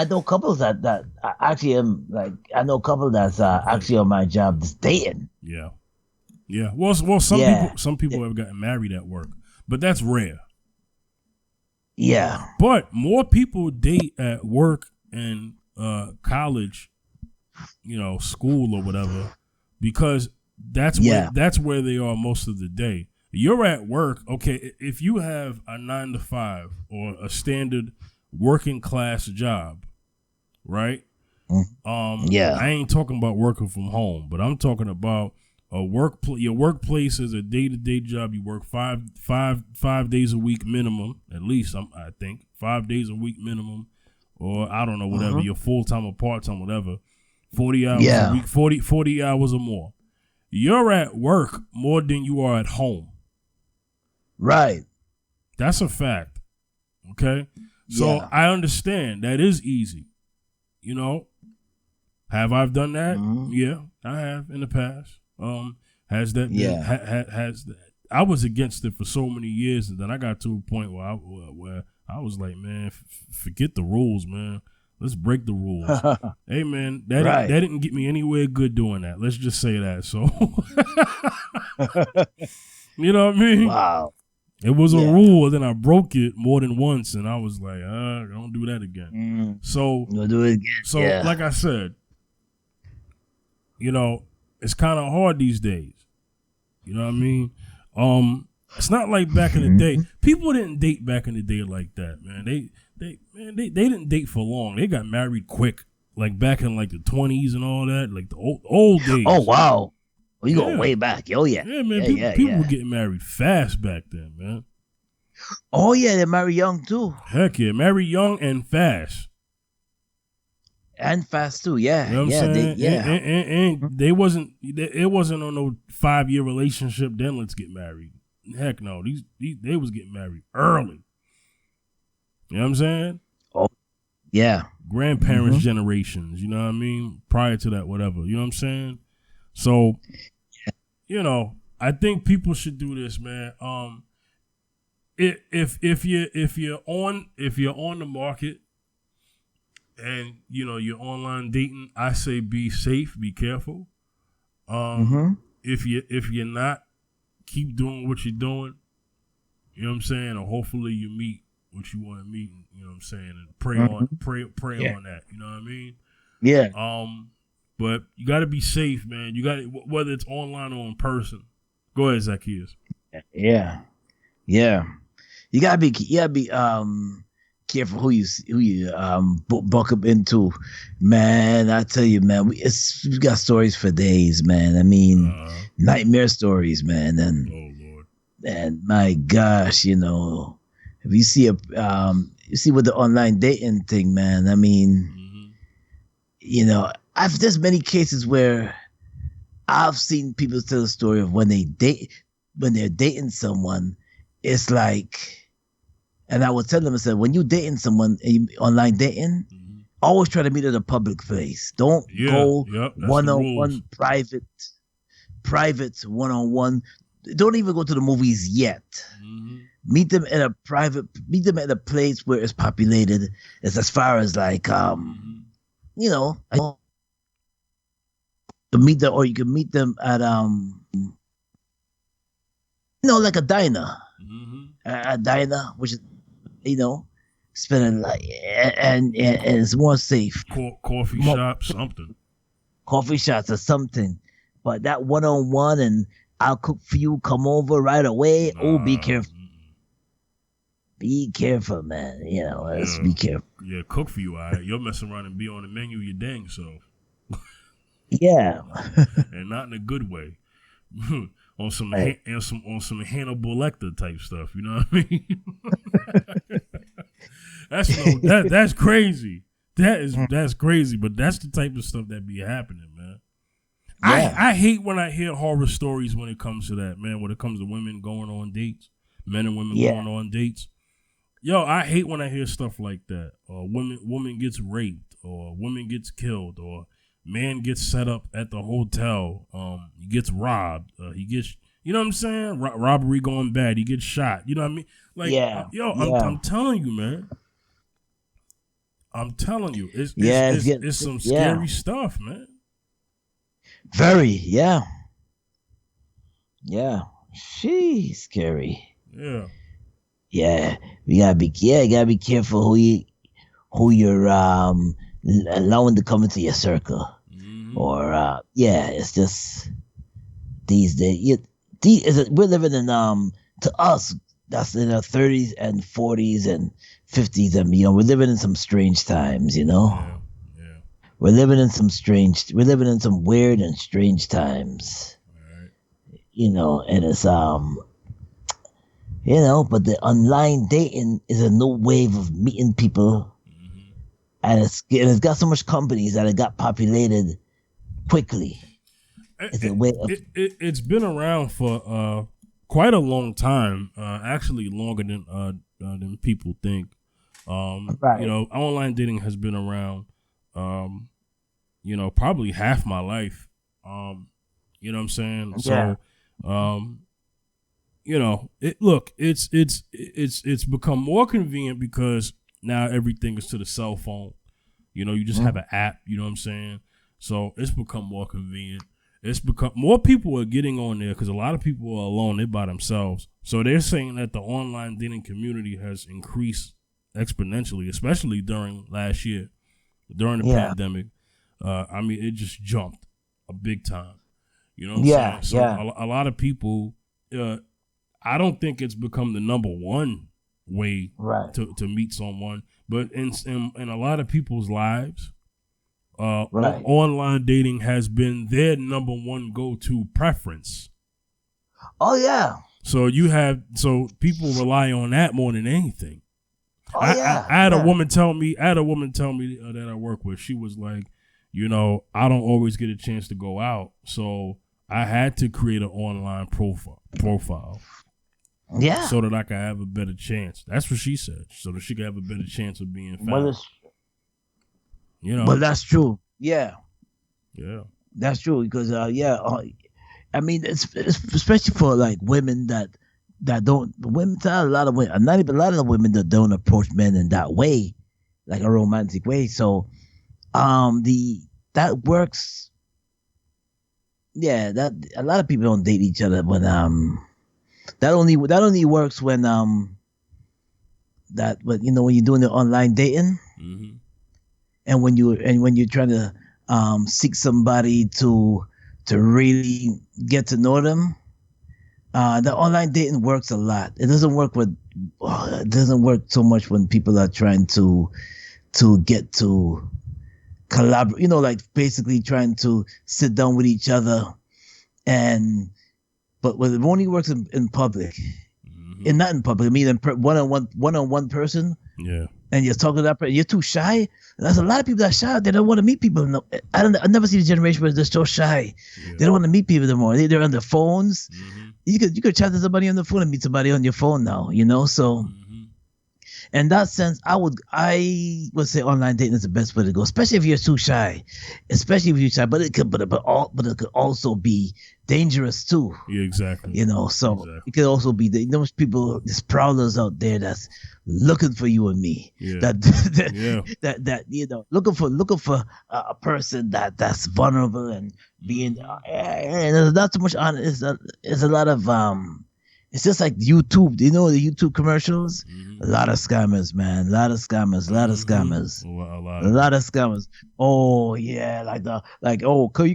know couples that I actually am I know a couple that's actually on my job that's dating. Yeah. Well, some people have gotten married at work, but that's rare. Yeah. But more people date at work and college, school or whatever, because that's where they are most of the day. You're at work, okay? If you have a 9 to 5 or a standard working class job, right? I ain't talking about working from home, but I'm talking about your workplace is a day-to-day job. You work five days a week minimum, at least. I think 5 days a week minimum, or I don't know, whatever. You're full-time or part-time, whatever. 40 hours a week, 40 hours or more. You're at work more than you are at home. Right. That's a fact. Okay. So I understand that is easy. Have I done that? Yeah, I have in the past. Has that been, has that? I was against it for so many years, and then I got to a point where I was like, man, forget the rules, man. Let's break the rules. Hey, man, that didn't get me anywhere good doing that. Let's just say that. So, you know what I mean? Wow. It was a rule, and then I broke it more than once, and I was like, don't do that again. So, you'll do it again. So, like I said, it's kind of hard these days. You know what I mean? It's not like back in the day. People didn't date back in the day like that, man. They didn't date for long. They got married quick, like back in like the 20s and all that, like the old days. Oh wow. Well, you go way back. Oh, yeah. Yeah, man. People were getting married fast back then, man. Oh, yeah. They marry young, too. Heck yeah. Marry young and fast. And fast too. Yeah, You know what I'm yeah, saying? yeah. And they wasn't. It wasn't on no 5-year relationship. Then let's get married. Heck no. These they was getting married early. You know what I'm saying? Oh, yeah. Grandparents' generations. You know what I mean? Prior to that, whatever. You know what I'm saying? So, you know, I think people should do this, man. If you're on the market and you know you're online dating, I say be safe, be careful. If you're not, keep doing what you're doing. You know what I'm saying? Or hopefully you meet what you want to meet. You know what I'm saying? And pray on that. You know what I mean? Yeah. But you got to be safe, man. You got whether it's online or in person. Go ahead, Zacchaeus. Yeah. Yeah. You gotta be careful who you buck up into, man. I tell you, man, we got stories for days, man. I mean, nightmare stories, man. And oh Lord, and my gosh, you know, if you see you see with the online dating thing, man. I mean, you know, there's many cases where I've seen people tell the story of when they're dating someone, it's like. And I would tell them, I said, when you dating someone, online dating, always try to meet at a public place. Don't go one-on-one, private one-on-one. Don't even go to the movies yet. Meet them at a place where it's populated. It's as far as like, you know, to meet them, or you can meet them at, you know, like a diner. A diner, which is, you know, spending like, and it's more safe. Coffee shop, something. Coffee shops or something. But that one-on-one and I'll cook for you, come over right away. Be careful. Be careful, man. You know, let's be careful. Yeah, cook for you. All right. You'll mess around and be on the menu, you dang so. Yeah. And not in a good way. on some Hannibal Lecter type stuff, you know what I mean? That's crazy. That's crazy, but that's the type of stuff that be happening, man. Yeah. I hate when I hear horror stories when it comes to that, man. When it comes to women going on dates, men and women going on dates. Yo, I hate when I hear stuff like that. Or woman gets raped, or woman gets killed, or man gets set up at the hotel. He gets robbed. He gets, you know what I'm saying? Robbery going bad. He gets shot. You know what I mean? Like, I'm telling you, man. I'm telling you, it's some scary stuff, man. Very, yeah. She's scary. Yeah. Yeah, you gotta be careful who you're allowing to come into your circle. Or it's just these days. We're living in to us that's in our 30s and 40s and 50s, and you know we're living in some strange times. You know, we're living in some weird and strange times. Right. You know, and it's you know, but the online dating is a new wave of meeting people, and it's got so much companies that it got populated quickly. It's been around for quite a long time, actually longer than people think. Right. You know, online dating has been around, you know, probably half my life. You know what I'm saying? Yeah. So, you know, it's become more convenient because now everything is to the cell phone. You know, you just have an app. You know what I'm saying? So it's become more convenient. It's become more people are getting on there because a lot of people are alone. They're by themselves. So they're saying that the online dating community has increased exponentially, especially during last year, during the pandemic. I mean, it just jumped a big time. You know what I'm saying? So a lot of people, I don't think it's become the number one way to meet someone, but in a lot of people's lives, online dating has been their number one go-to preference. Oh yeah. So people rely on that more than anything. Oh I had a woman tell me. I had a woman tell me that I work with. She was like, I don't always get a chance to go out, so I had to create an online profile. Yeah. So that I could have a better chance. That's what she said. So that she could have a better chance of being found. But that's true. Yeah. Yeah. That's true because I mean it's especially for like women that don't women a lot of women not even a lot of the women that don't approach men in that way, like a romantic way. So that works. Yeah, that a lot of people don't date each other, but that only works when when you're doing the online dating, mm-hmm. and when you're trying to seek somebody to really get to know them. The online dating works a lot. It doesn't work so much when people are trying to get to collaborate. Like basically trying to sit down with each other, but when it only works in public, mm-hmm. and not in public. I mean, in one-on-one person. Yeah. And you're talking to that person, you're too shy. There's a lot of people that are shy. They don't want to meet people. I never see the generation where they're so shy. Yeah. They don't want to meet people anymore. They're on their phones. Mm-hmm. You could chat to somebody on the phone and meet somebody on your phone now. So. Mm-hmm. In that sense, I would say online dating is the best way to go, especially if you're too shy. But it could also be dangerous too. Yeah, exactly. So it could also be those people, these prowlers out there that's looking for you and me. Yeah. That looking for a person that's vulnerable and being. And there's not too much on. It's a lot of It's just like YouTube. The YouTube commercials? Mm-hmm. A lot of scammers, man. A lot of scammers. A lot of scammers. Oh yeah, you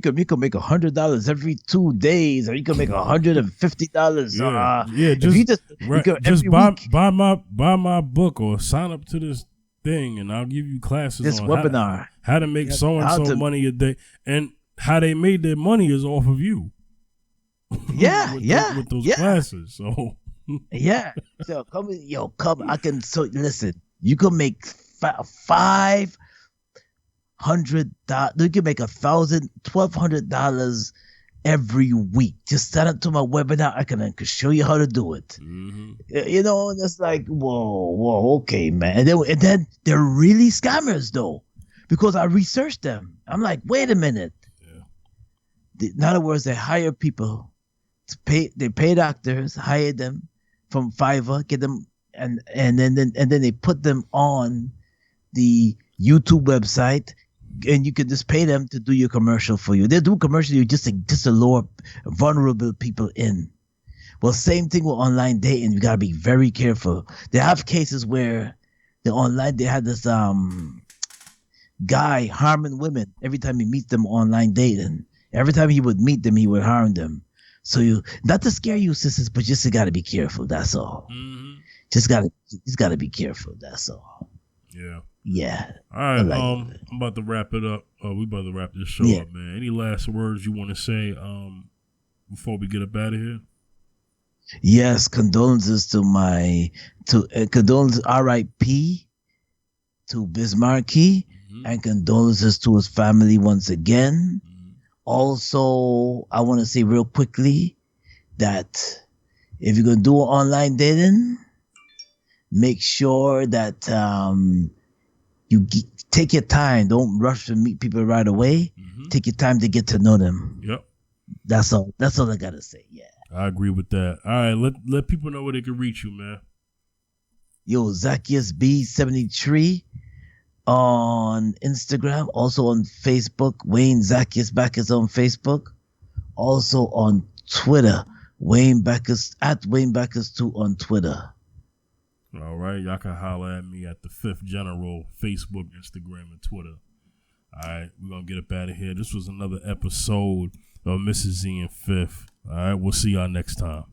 can make $100 every 2 days, or you can make $150. Just buy my book or sign up to this thing, and I'll give you classes this on webinar how to make so and so money a day, and how they made their money is off of you. With those classes. So so come. I can listen. You can make $500. You can make $1,200 every week. Just sign up to my webinar. I can show you how to do it. Mm-hmm. And it's like whoa, okay, man. And then they're really scammers though, because I researched them. I'm like, wait a minute. Yeah. In other words, they hire people. They pay doctors, hire them from Fiverr, get them, and then they put them on the YouTube website, and you can just pay them to do your commercial for you. They do commercial just to lure vulnerable people in. Well, same thing with online dating. You gotta be very careful. They have cases where they had this guy harming women every time he meets them online dating. Every time he would meet them, he would harm them. So not to scare you, sisters, but just you gotta be careful. That's all. Mm-hmm. Just gotta be careful. That's all. Yeah. Yeah. All right. I'm about to wrap it up. We about to wrap this show up, man. Any last words you want to say before we get up out of here? Yes, condolences condolences R.I.P. to Biz Markie, mm-hmm. and condolences to his family once again. Also, I want to say real quickly that if you're going to do online dating, make sure that you take your time. Don't rush to meet people right away. Mm-hmm. Take your time to get to know them. Yep. That's all I got to say. Yeah. I agree with that. All right. Let people know where they can reach you, man. Yo, Zacchaeus B73. On Instagram, also on Facebook, Wayne Zacchaeus Backus on Facebook, also on Twitter, Wayne Backus at Wayne Backus 2 on Twitter. All right, y'all can holler at me at the Fifth General, Facebook, Instagram, and Twitter. All right, we're gonna get up out of here. This was another episode of Mrs. Z and Fifth. All right, we'll see y'all next time.